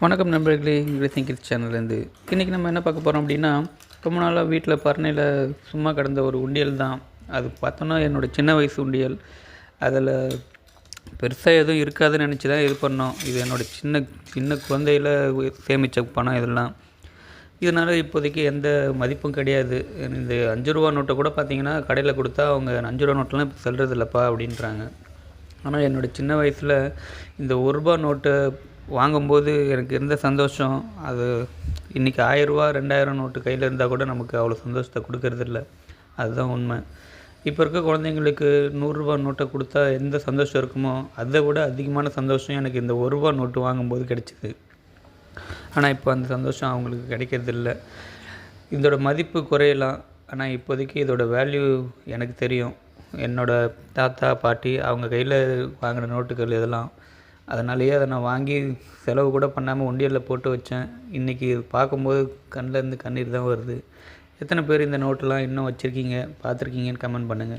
வணக்கம் நண்பர்களே, எவ்ரி திங்கிட்ஸ் சேனல்லேருந்து இன்றைக்கி நம்ம என்ன பார்க்க போகிறோம் அப்படின்னா, ரொம்ப நாளாக வீட்டில் பரணையில் சும்மா கிடந்த ஒரு உண்டியல் தான். அது பார்த்தோன்னா என்னோடய சின்ன வயசு உண்டியல். அதில் பெருசாக எதுவும் இருக்காதுன்னு நினச்சி தான் இது பண்ணோம். இது என்னோடய சின்ன சின்ன குழந்தையில் சேமித்த பணம் இதெல்லாம். இதனால் இப்போதைக்கு எந்த மதிப்பும் கிடையாது. இந்த 5 ரூபா நோட்டை கூட பார்த்திங்கன்னா கடையில் கொடுத்தா அவங்க 5 ரூபா நோட்டெலாம் இப்போ செல்றதில்லப்பா அப்படின்றாங்க. ஆனால் என்னோடய சின்ன வயசில் இந்த 1 ரூபா நோட்டை வாங்கும்போது எனக்கு இருந்த சந்தோஷம், அது இன்றைக்கி 1000 ரூபா 2000 நோட்டு கையில் இருந்தால் கூட நமக்கு அவ்வளோ சந்தோஷத்தை கொடுக்கறதில்ல. அதுதான் உண்மை. இப்போ இருக்க குழந்தைங்களுக்கு 100 ரூபா நோட்டை கொடுத்தா எந்த சந்தோஷம் இருக்குமோ அதை விட அதிகமான சந்தோஷம் எனக்கு இந்த 1 ரூபா நோட்டு வாங்கும்போது கிடைச்சிது. ஆனால் இப்போ அந்த சந்தோஷம் அவங்களுக்கு கிடைக்கிறதில்ல. இதோட மதிப்பு குறையலாம், ஆனால் இப்போதைக்கு இதோட வேல்யூ எனக்கு தெரியும். என்னோடய தாத்தா பாட்டி அவங்க கையில் வாங்கின நோட்டுகள் இதெல்லாம். அதனாலேயே அதை நான் வாங்கி செலவு கூட பண்ணாமல் உண்டியலில் போட்டு வச்சேன். இன்றைக்கி பார்க்கும்போது கண்ணிலேருந்து கண்ணீர் தான் வருது. எத்தனை பேர் இந்த நோட்டெலாம் இன்னும் வச்சுருக்கீங்க, பார்த்துருக்கீங்கன்னு கமெண்ட் பண்ணுங்கள்.